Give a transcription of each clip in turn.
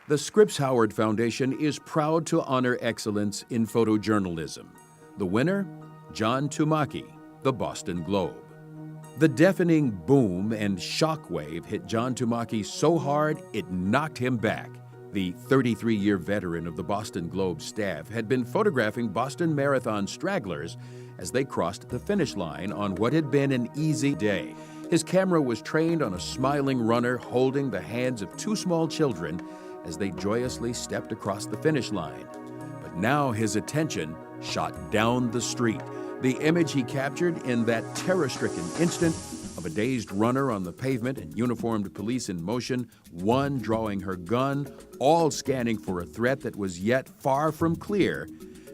The Scripps Howard Foundation is proud to honor excellence in photojournalism. The winner, John Tlumacki, the Boston Globe. The deafening boom and shockwave hit John Tlumacki so hard it knocked him back. The 33-year veteran of the Boston Globe staff had been photographing Boston Marathon stragglers as they crossed the finish line on what had been an easy day. His camera was trained on a smiling runner holding the hands of two small children as they joyously stepped across the finish line. But now his attention shot down the street. The image he captured in that terror-stricken instant of a dazed runner on the pavement and uniformed police in motion, one drawing her gun, all scanning for a threat that was yet far from clear,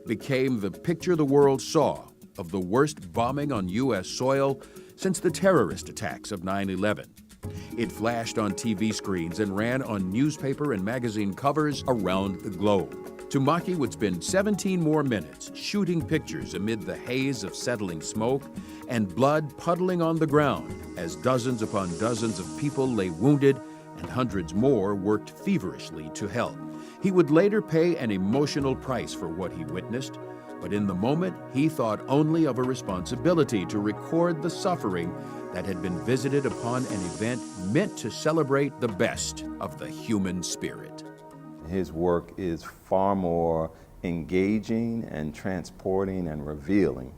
became the picture the world saw of the worst bombing on U.S. soil since the terrorist attacks of 9/11. It flashed on TV screens and ran on newspaper and magazine covers around the globe. Tlumacki would spend 17 more minutes shooting pictures amid the haze of settling smoke and blood puddling on the ground as dozens upon dozens of people lay wounded and hundreds more worked feverishly to help. He would later pay an emotional price for what he witnessed, but in the moment he thought only of a responsibility to record the suffering that had been visited upon an event meant to celebrate the best of the human spirit. His work is far more engaging and transporting and revealing,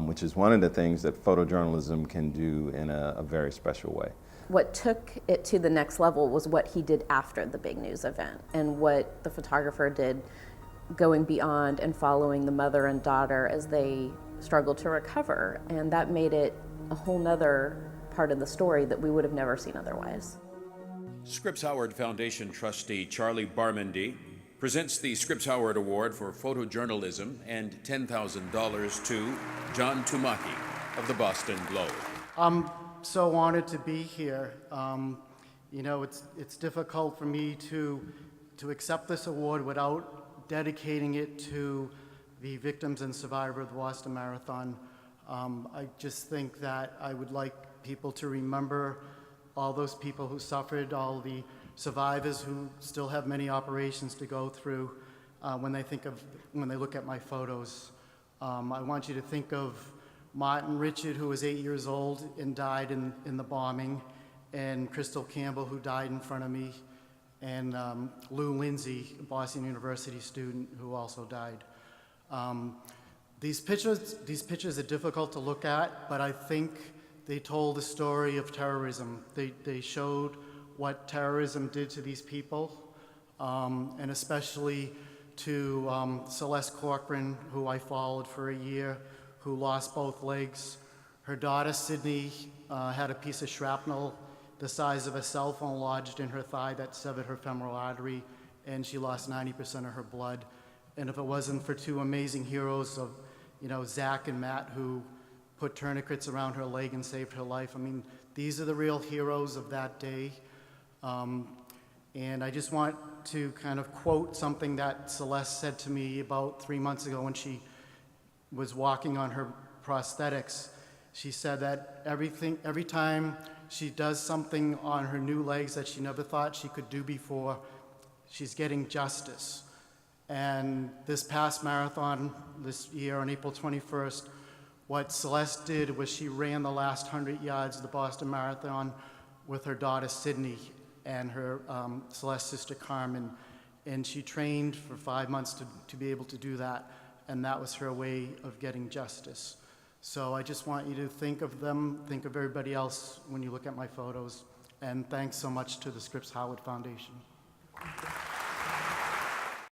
which is one of the things that photojournalism can do in a very special way. What took it to the next level was what he did after the big news event and what the photographer did going beyond and following the mother and daughter as they struggled to recover. And that made it a whole nother part of the story that we would have never seen otherwise. Scripps Howard Foundation trustee Charlie Barmendy presents the Scripps Howard Award for photojournalism and $10,000 to John Tlumacki of the Boston Globe. I'm so honored to be here. You know, it's difficult for me to accept this award without dedicating it to the victims and survivors of the Boston Marathon. I just think that I would like people to remember all those people who suffered, all the survivors who still have many operations to go through when they look at my photos. I want you to think of Martin Richard, who was 8 years old and died in the bombing, and Crystal Campbell, who died in front of me, and Lou Lindsay, a Boston University student, who also died. These pictures are difficult to look at, but I think they told the story of terrorism. They showed what terrorism did to these people, and especially to Celeste Corcoran, who I followed for a year, who lost both legs. Her daughter, Sydney, had a piece of shrapnel the size of a cell phone lodged in her thigh that severed her femoral artery, and she lost 90% of her blood. And if it wasn't for two amazing heroes of, Zach and Matt, who put tourniquets around her leg and saved her life. I mean, these are the real heroes of that day. And I just want to kind of quote something that Celeste said to me about 3 months ago when she was walking on her prosthetics. She said that every time she does something on her new legs that she never thought she could do before, she's getting justice. And this past marathon this year on April 21st, what Celeste did was she ran the last 100 yards of the Boston Marathon with her daughter Sydney and her Celeste's sister Carmen, and she trained for 5 months to be able to do that, and that was her way of getting justice. So I just want you to think of them, think of everybody else when you look at my photos, and thanks so much to the Scripps Howard Foundation.